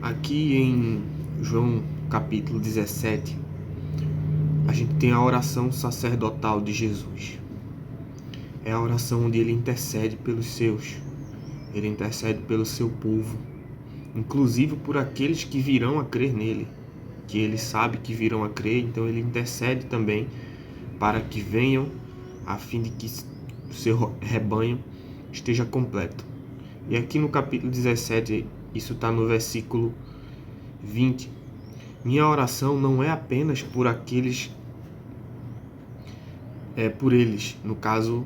Aqui em João capítulo 17, a gente tem a oração sacerdotal de Jesus. É a oração onde ele intercede pelos seus, ele intercede pelo seu povo, inclusive por aqueles que virão a crer nele, que ele sabe que virão a crer, então ele intercede também para que venham, a fim de que o seu rebanho esteja completo. E aqui no capítulo 17, isso está no versículo 20. Minha oração não é apenas por aqueles, por eles, no caso,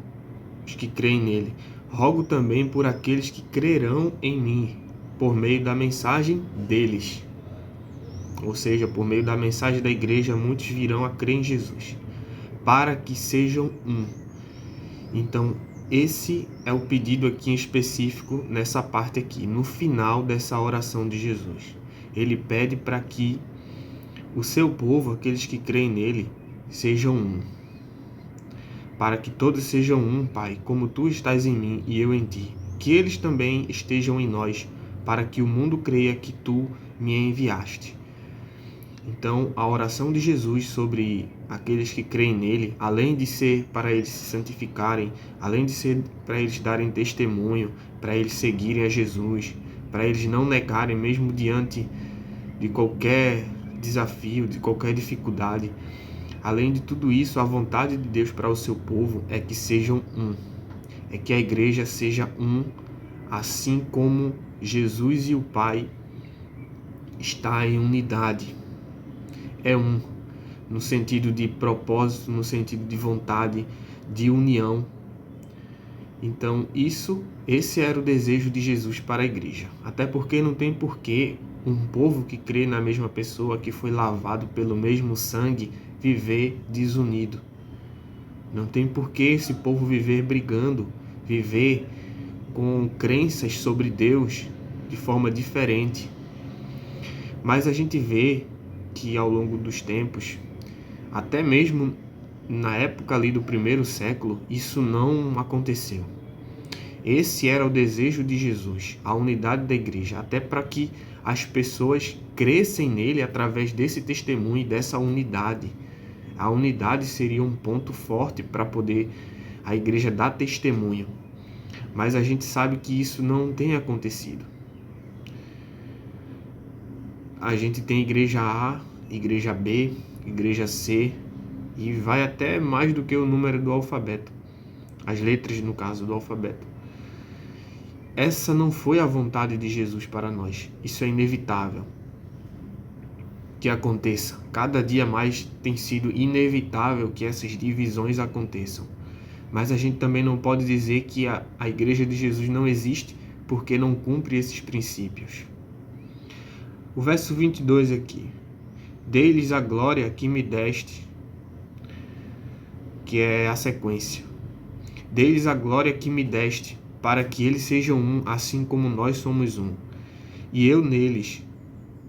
os que creem nele. Rogo também por aqueles que crerão em mim, por meio da mensagem deles. Ou seja, por meio da mensagem da igreja, muitos virão a crer em Jesus, para que sejam um. Então, esse é o pedido aqui em específico, nessa parte aqui, no final dessa oração de Jesus. Ele pede para que o seu povo, aqueles que creem nele, sejam um. Para que todos sejam um, Pai, como tu estás em mim e eu em ti. Que eles também estejam em nós, para que o mundo creia que tu me enviaste. Então, a oração de Jesus sobre aqueles que creem nele, além de ser para eles se santificarem, além de ser para eles darem testemunho, para eles seguirem a Jesus, para eles não negarem mesmo diante de qualquer desafio, de qualquer dificuldade, além de tudo isso, a vontade de Deus para o seu povo é que sejam um, é que a igreja seja um, assim como Jesus e o Pai está em unidade. É um, no sentido de propósito, no sentido de vontade, de união. Então, esse era o desejo de Jesus para a igreja. Até porque não tem porquê um povo que crê na mesma pessoa, que foi lavado pelo mesmo sangue, viver desunido. Não tem porquê esse povo viver brigando, viver com crenças sobre Deus de forma diferente. Mas a gente vê que ao longo dos tempos, até mesmo na época ali do primeiro século, isso não aconteceu. Esse era o desejo de Jesus, a unidade da igreja, até para que as pessoas crescem nele através desse testemunho e dessa unidade. A unidade seria um ponto forte para poder a igreja dar testemunho. Mas a gente sabe que isso não tem acontecido. A gente tem igreja A, igreja B, igreja C, e vai até mais do que o número do alfabeto. As letras, no caso, do alfabeto. Essa não foi a vontade de Jesus para nós. Isso é inevitável que aconteça. Cada dia mais tem sido inevitável que essas divisões aconteçam. Mas a gente também não pode dizer que a igreja de Jesus não existe porque não cumpre esses princípios. O verso 22 aqui. Dei-lhes a glória que me deste, que é a sequência. Dei-lhes a glória que me deste, para que eles sejam um, assim como nós somos um. E eu neles,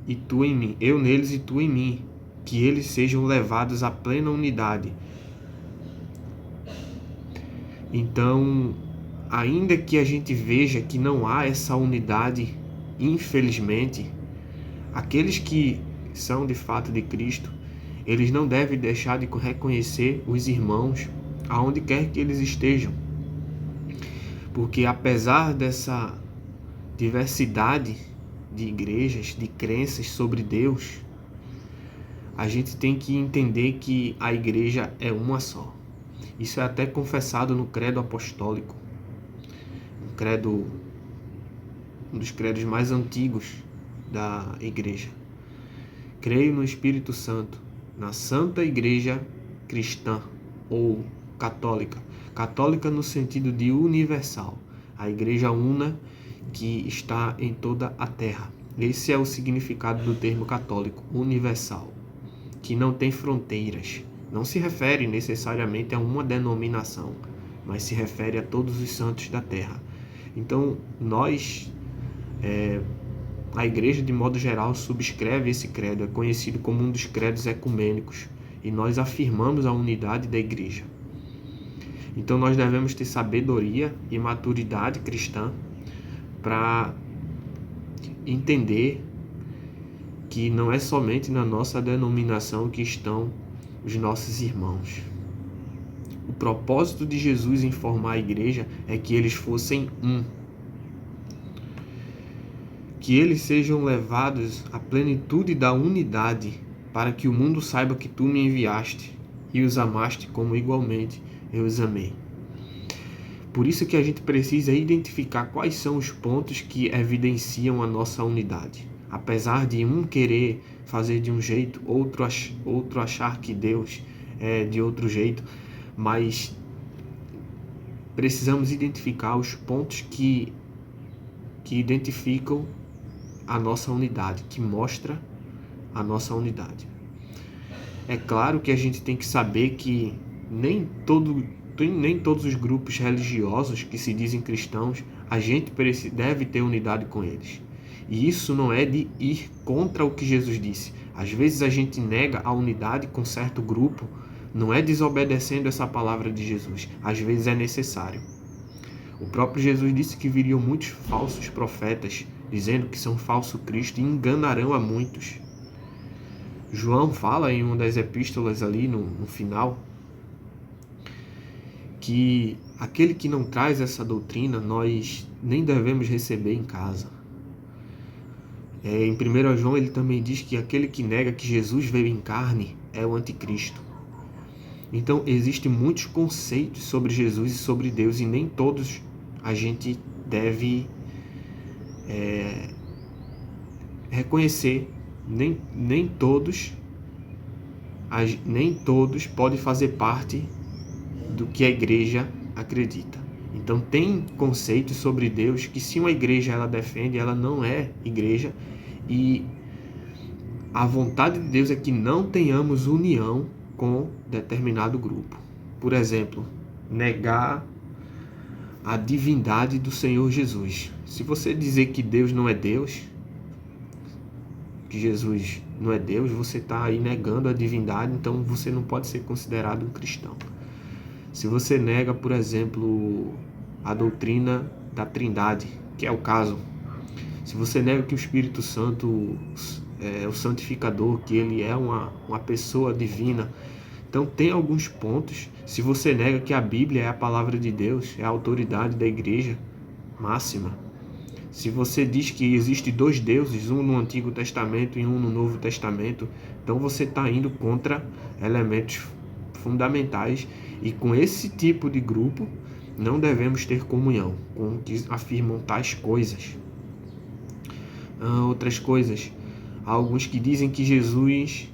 e tu em mim. Eu neles e tu em mim. Que eles sejam levados à plena unidade. Então, ainda que a gente veja que não há essa unidade, infelizmente, aqueles que são de fato de Cristo, eles não devem deixar de reconhecer os irmãos aonde quer que eles estejam. Porque apesar dessa diversidade de igrejas, de crenças sobre Deus, a gente tem que entender que a igreja é uma só. Isso é até confessado no credo apostólico, um dos credos mais antigos da igreja. Creio no Espírito Santo, na Santa Igreja Cristã ou Católica. Católica no sentido de universal, a igreja una que está em toda a terra. Esse é o significado do termo católico, universal, que não tem fronteiras. Não se refere necessariamente a uma denominação, mas se refere a todos os santos da terra. Então, a igreja, de modo geral, subscreve esse credo, é conhecido como um dos credos ecumênicos, e nós afirmamos a unidade da igreja. Então, nós devemos ter sabedoria e maturidade cristã para entender que não é somente na nossa denominação que estão os nossos irmãos. O propósito de Jesus em formar a igreja é que eles fossem um. Que eles sejam levados à plenitude da unidade, para que o mundo saiba que tu me enviaste e os amaste como igualmente eu os amei. Por isso que a gente precisa identificar quais são os pontos que evidenciam a nossa unidade. Apesar de um querer fazer de um jeito, outro achar que Deus é de outro jeito, mas precisamos identificar os pontos que identificam a nossa unidade, que mostra a nossa unidade. É claro que a gente tem que saber que nem todos os grupos religiosos que se dizem cristãos, a gente deve ter unidade com eles. E isso não é de ir contra o que Jesus disse. Às vezes a gente nega a unidade com certo grupo, não é desobedecendo essa palavra de Jesus. Às vezes é necessário. O próprio Jesus disse que viriam muitos falsos profetas, dizendo que são falso Cristo e enganarão a muitos. João fala em uma das epístolas ali no final, que aquele que não traz essa doutrina, nós nem devemos receber em casa. Em 1 João ele também diz que aquele que nega que Jesus veio em carne é o anticristo. Então existem muitos conceitos sobre Jesus e sobre Deus, e nem todos a gente deve reconhecer, nem todos podem fazer parte do que a igreja acredita. Então tem conceitos sobre Deus que, se uma igreja ela defende, ela não é igreja, e a vontade de Deus é que não tenhamos união com determinado grupo. Por exemplo, negar a divindade do Senhor Jesus. Se você dizer que Deus não é Deus, que Jesus não é Deus, você está aí negando a divindade, então você não pode ser considerado um cristão. Se você nega, por exemplo, a doutrina da Trindade, que é o caso, se você nega que o Espírito Santo é o santificador, que ele é uma pessoa divina, então tem alguns pontos. Se você nega que a Bíblia é a palavra de Deus, é a autoridade da igreja máxima, se você diz que existe dois deuses, um no Antigo Testamento e um no Novo Testamento, então você está indo contra elementos fundamentais, e com esse tipo de grupo não devemos ter comunhão com que afirmam tais coisas. Outras coisas, há alguns que dizem que Jesus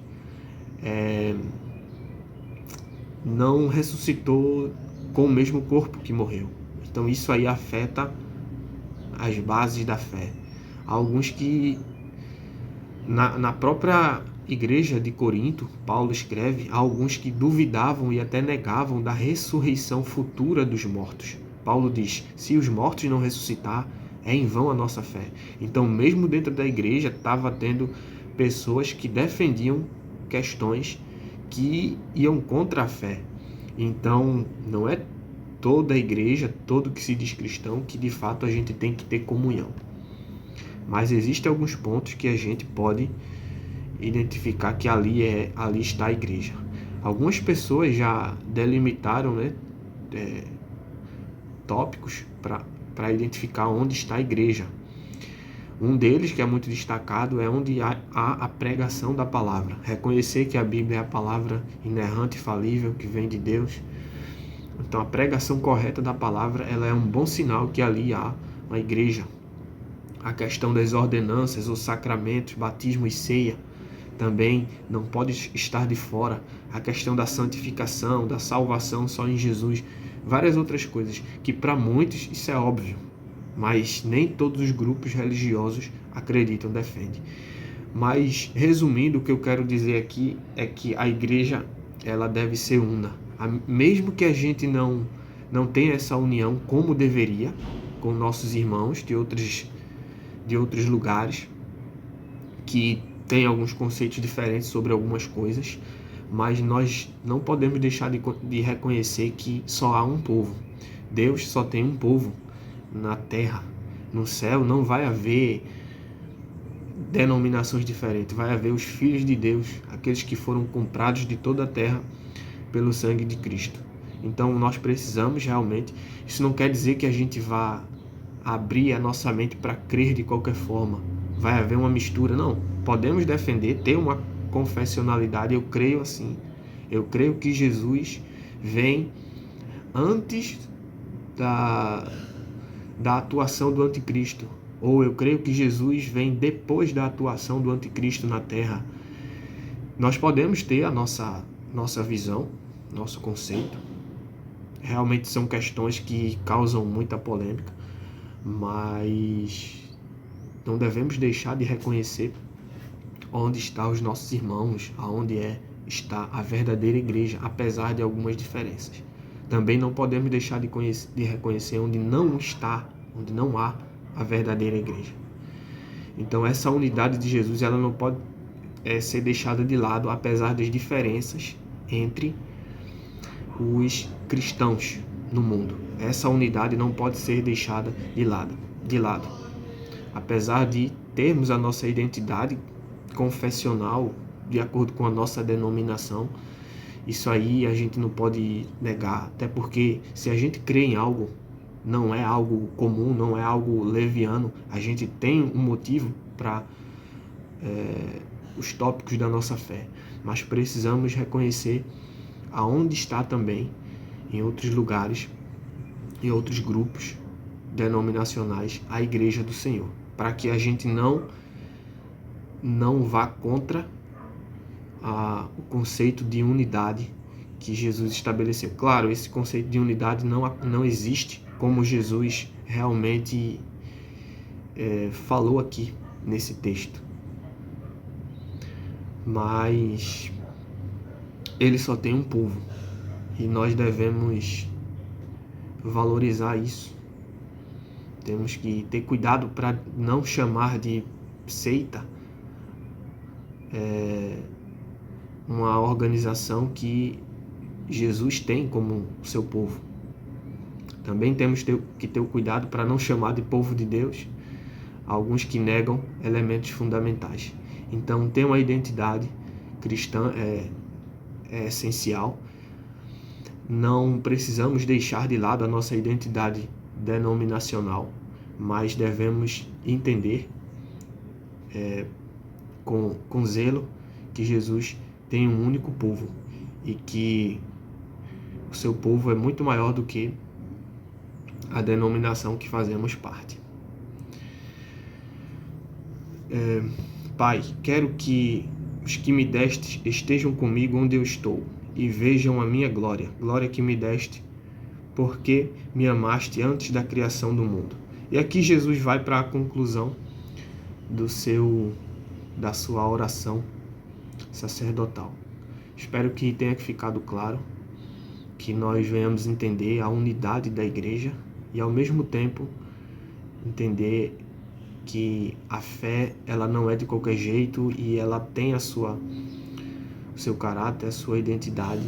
não ressuscitou com o mesmo corpo que morreu. Então isso aí afeta as bases da fé. Há alguns que na própria igreja de Corinto, Paulo escreve, há alguns que duvidavam e até negavam da ressurreição futura dos mortos. Paulo diz, se os mortos não ressuscitar, é em vão a nossa fé. Então, mesmo dentro da igreja, estava tendo pessoas que defendiam questões que iam contra a fé. Então, não é toda a igreja, todo que se diz cristão, que de fato a gente tem que ter comunhão. Mas existem alguns pontos que a gente pode identificar que ali está a igreja. Algumas pessoas já delimitaram, tópicos para identificar onde está a igreja. Um deles, que é muito destacado, é onde há a pregação da palavra. Reconhecer que a Bíblia é a palavra inerrante e falível que vem de Deus. Então a pregação correta da palavra, ela é um bom sinal que ali há uma igreja. A questão das ordenanças, os sacramentos, batismo e ceia, também não pode estar de fora. A questão da santificação, da salvação só em Jesus, várias outras coisas que para muitos isso é óbvio, mas nem todos os grupos religiosos acreditam, defendem. Mas resumindo, o que eu quero dizer aqui é que a igreja ela deve ser una. Mesmo que a gente não tenha essa união como deveria com nossos irmãos de outros lugares, que tem alguns conceitos diferentes sobre algumas coisas, mas nós não podemos deixar de reconhecer que só há um povo. Deus só tem um povo na terra. No céu não vai haver denominações diferentes, vai haver os filhos de Deus, aqueles que foram comprados de toda a terra pelo sangue de Cristo. Então nós precisamos realmente, isso não quer dizer que a gente vá abrir a nossa mente para crer de qualquer forma, vai haver uma mistura, não. Podemos defender, ter uma confessionalidade, eu creio assim, eu creio que Jesus vem antes da atuação do anticristo, ou eu creio que Jesus vem depois da atuação do anticristo na terra. Nós podemos ter a nossa visão, nosso conceito. Realmente são questões que causam muita polêmica, mas não devemos deixar de reconhecer onde estão os nossos irmãos, aonde está a verdadeira igreja, apesar de algumas diferenças. Também não podemos deixar de reconhecer onde não há a verdadeira igreja. Então essa unidade de Jesus, ela não pode ser deixada de lado, apesar das diferenças entre os cristãos no mundo. Essa unidade não pode ser deixada de lado. Apesar de termos a nossa identidade confessional de acordo com a nossa denominação, isso aí a gente não pode negar, até porque se a gente crê em algo, não é algo comum, não é algo leviano, a gente tem um motivo para os tópicos da nossa fé, mas precisamos reconhecer aonde está também, em outros lugares, em outros grupos denominacionais, a igreja do Senhor, para que a gente não vá contra o conceito de unidade que Jesus estabeleceu. Claro, esse conceito de unidade não existe como Jesus realmente falou aqui nesse texto. Mas ele só tem um povo e nós devemos valorizar isso. Temos que ter cuidado para não chamar de seita uma organização que Jesus tem como seu povo. Também temos que ter o cuidado para não chamar de povo de Deus alguns que negam elementos fundamentais. Então, ter uma identidade cristã é essencial. Não precisamos deixar de lado a nossa identidade denominacional, mas devemos entender com zelo que Jesus tem um único povo e que o seu povo é muito maior do que a denominação que fazemos parte. Pai, quero que os que me deste estejam comigo onde eu estou e vejam a minha glória que me deste, porque me amaste antes da criação do mundo. E aqui Jesus vai para a conclusão da sua oração sacerdotal. Espero que tenha ficado claro, que nós venhamos entender a unidade da igreja e ao mesmo tempo entender que a fé ela não é de qualquer jeito e ela tem o seu caráter, a sua identidade,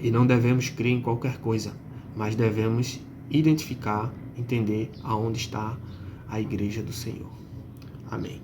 e não devemos crer em qualquer coisa, mas devemos identificar, entender aonde está a igreja do Senhor. Amém.